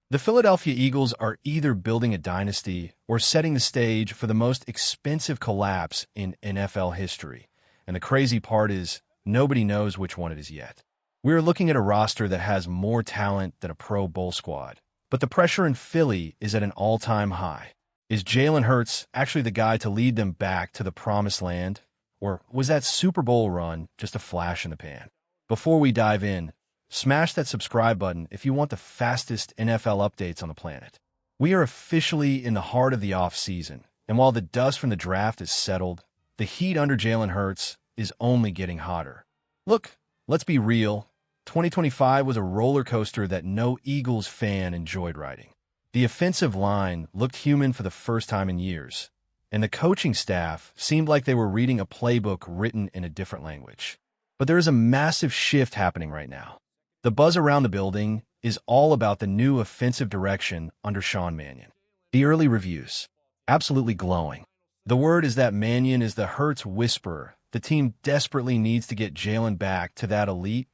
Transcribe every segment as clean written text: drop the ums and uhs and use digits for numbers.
The Philadelphia Eagles are either building a dynasty or setting the stage for the most expensive collapse in NFL history. And the crazy part is, nobody knows which one it is yet. We are looking at a roster that has more talent than a Pro Bowl squad. But the pressure in Philly is at an all-time high. Is Jalen Hurts actually the guy to lead them back to the promised land? Or was that Super Bowl run just a flash in the pan? Before we dive in, smash that subscribe button if you want the fastest NFL updates on the planet. We are officially in the heart of the off-season, and while the dust from the draft is settled, the heat under Jalen Hurts is only getting hotter. Look, let's be real. 2025 was a roller coaster that no Eagles fan enjoyed riding. The offensive line looked human for the first time in years, and the coaching staff seemed like they were reading a playbook written in a different language. But there is a massive shift happening right now. The buzz around the building is all about the new offensive direction under Sean Mannion. The early reviews, absolutely glowing. The word is that Mannion is the Hurts whisperer. The team desperately needs to get Jalen back to that elite,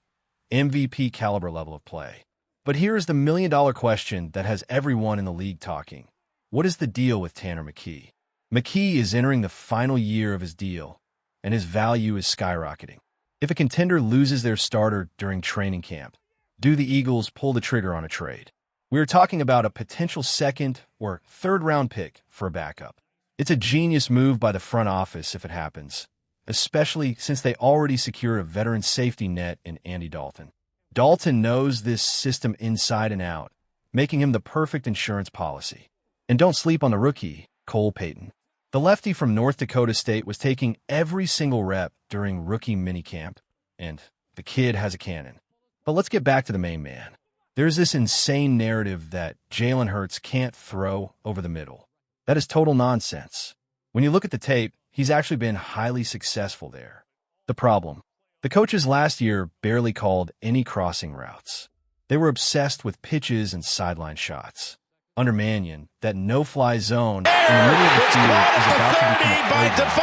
MVP caliber level of play. But here is the million-dollar question that has everyone in the league talking. What is the deal with Tanner McKee? McKee is entering the final year of his deal, and his value is skyrocketing. If a contender loses their starter during training camp, do the Eagles pull the trigger on a trade? We are talking about a potential second or third-round pick for a backup. It's a genius move by the front office if it happens, especially since they already secured a veteran safety net in Andy Dalton. Dalton knows this system inside and out, making him the perfect insurance policy. And don't sleep on the rookie, Cole Payton. The lefty from North Dakota State was taking every single rep during rookie minicamp, and the kid has a cannon. But let's get back to the main man. There's this insane narrative that Jalen Hurts can't throw over the middle. That is total nonsense. When you look at the tape, he's actually been highly successful there. The problem: the coaches last year barely called any crossing routes. They were obsessed with pitches and sideline shots. Under Mannion, that no-fly zone in the middle of the field is about to become a playground.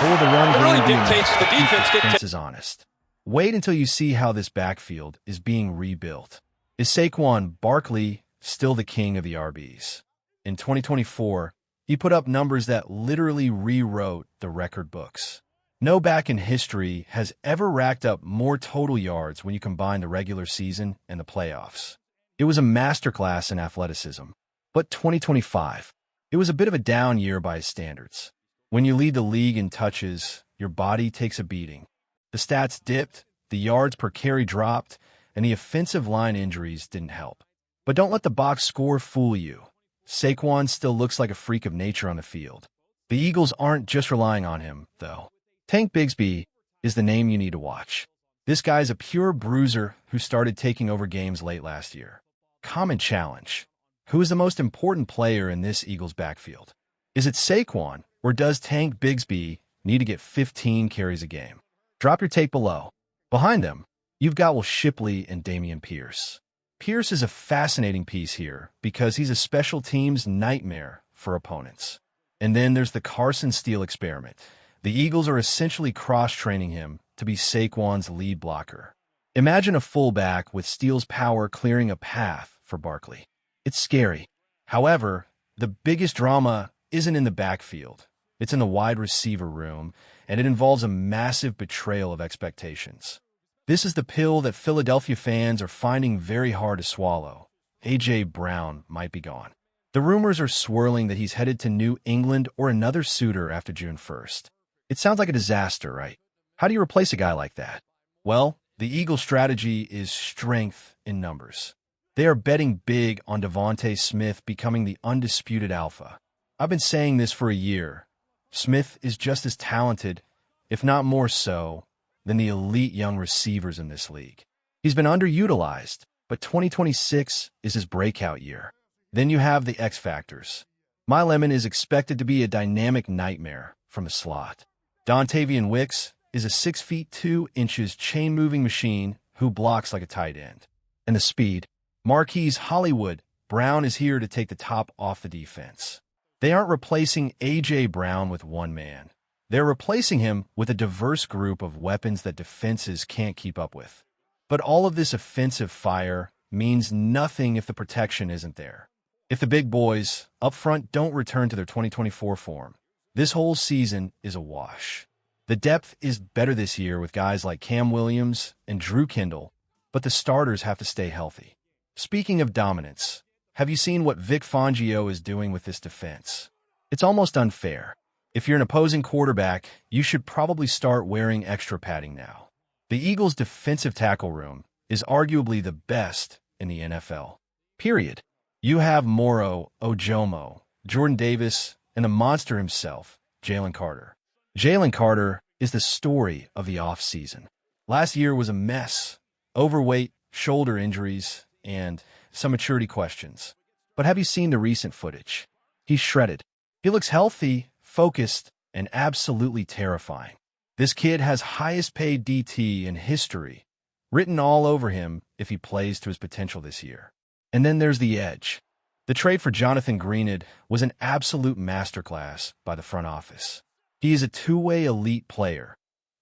Or the run really dictates the defense is honest. Wait until you see how this backfield is being rebuilt. Is Saquon Barkley still the king of the RBs? In 2024, he put up numbers that literally rewrote the record books. No back in history has ever racked up more total yards when you combine the regular season and the playoffs. It was a masterclass in athleticism. But 2025, it was a bit of a down year by his standards. When you lead the league in touches, your body takes a beating. The stats dipped, the yards per carry dropped, and the offensive line injuries didn't help. But don't let the box score fool you. Saquon still looks like a freak of nature on the field. The Eagles aren't just relying on him, though. Tank Bigsby is the name you need to watch. This guy is a pure bruiser who started taking over games late last year. Common challenge: who is the most important player in this Eagles backfield? Is it Saquon, or does Tank Bigsby need to get 15 carries a game? Drop your take below. Behind them, you've got Will Shipley and Dameon Pierce. Pierce is a fascinating piece here because he's a special teams nightmare for opponents. And then there's the Carson Steele experiment. The Eagles are essentially cross-training him to be Saquon's lead blocker. Imagine a fullback with Steele's power clearing a path for Barkley. It's scary. However, the biggest drama isn't in the backfield. It's in the wide receiver room, and it involves a massive betrayal of expectations. This is the pill that Philadelphia fans are finding very hard to swallow. A.J. Brown might be gone. The rumors are swirling that he's headed to New England or another suitor after June 1st. It sounds like a disaster, right? How do you replace a guy like that? Well, the Eagles' strategy is strength in numbers. They are betting big on Devontae Smith becoming the undisputed alpha. I've been saying this for a year. Smith is just as talented, if not more so, than the elite young receivers in this league. He's been underutilized, but 2026 is his breakout year. Then you have the X factors. Makai Lemon is expected to be a dynamic nightmare from the slot. Dontavian Wicks is a 6 feet 2 inches chain-moving machine who blocks like a tight end. And the speed. Marquise Hollywood Brown is here to take the top off the defense. They aren't replacing A.J. Brown with one man. They're replacing him with a diverse group of weapons that defenses can't keep up with. But all of this offensive fire means nothing if the protection isn't there. If the big boys up front don't return to their 2024 form, this whole season is a wash. The depth is better this year with guys like Cam Williams and Drew Kindle, but the starters have to stay healthy. Speaking of dominance, have you seen what Vic Fangio is doing with this defense? It's almost unfair. If you're an opposing quarterback, you should probably start wearing extra padding now. The Eagles' defensive tackle room is arguably the best in the NFL. Period. You have Moro, Ojomo, Jordan Davis, and the monster himself, Jalen Carter. Jalen Carter is the story of the offseason. Last year was a mess. Overweight, shoulder injuries, and some maturity questions. But have you seen the recent footage? He's shredded. He looks healthy, focused, and absolutely terrifying. This kid has highest paid DT in history, written all over him if he plays to his potential this year. And then there's the edge. The trade for Jonathan Greenwood was an absolute masterclass by the front office. He is a two-way elite player,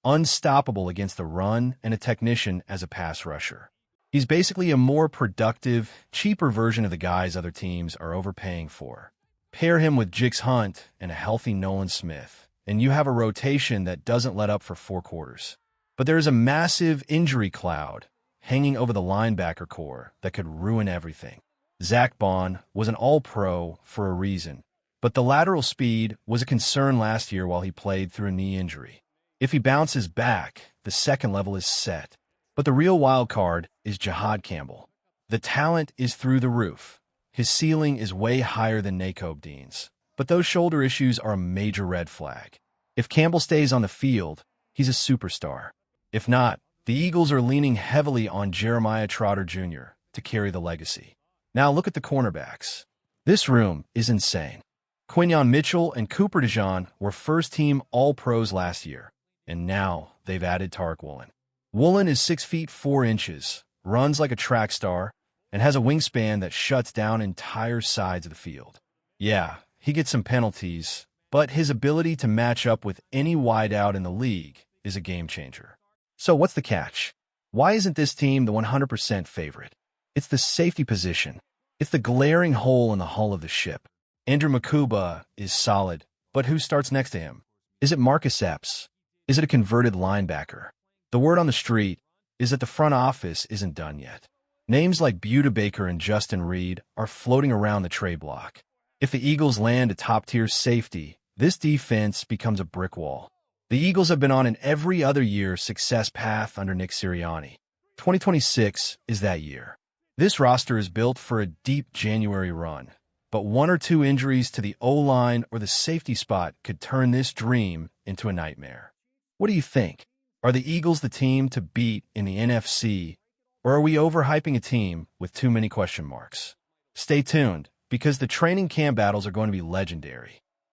unstoppable against the run and a technician as a pass rusher. He's basically a more productive, cheaper version of the guys other teams are overpaying for. Pair him with Jix Hunt and a healthy Nolan Smith, and you have a rotation that doesn't let up for 4 quarters. But there is a massive injury cloud hanging over the linebacker core that could ruin everything. Zach Bond was an all-pro for a reason, but the lateral speed was a concern last year while he played through a knee injury. If he bounces back, the second level is set. But the real wild card is Jahad Campbell. The talent is through the roof. His ceiling is way higher than Nakobe Dean's, but those shoulder issues are a major red flag. If Campbell stays on the field, he's a superstar. If not, the Eagles are leaning heavily on Jeremiah Trotter Jr. to carry the legacy. Now look at the cornerbacks. This room is insane. Quinyon Mitchell and Cooper DeJean were first-team All-Pros last year, and now they've added Tarek Woolen. Woolen is 6 feet 4 inches, runs like a track star, and has a wingspan that shuts down entire sides of the field. Yeah, he gets some penalties, but his ability to match up with any wideout in the league is a game-changer. So what's the catch? Why isn't this team the 100% favorite? It's the safety position. It's the glaring hole in the hull of the ship. Andrew Makuba is solid, but who starts next to him? Is it Marcus Epps? Is it a converted linebacker? The word on the street is that the front office isn't done yet. Names like Buda Baker and Justin Reed are floating around the trade block. If the Eagles land a top-tier safety, this defense becomes a brick wall. The Eagles have been on an every other year success path under Nick Sirianni. 2026 is that year. This roster is built for a deep January run, but 1 or 2 injuries to the O-line or the safety spot could turn this dream into a nightmare. What do you think? Are the Eagles the team to beat in the NFC, or are we overhyping a team with too many question marks? Stay tuned, because the training camp battles are going to be legendary.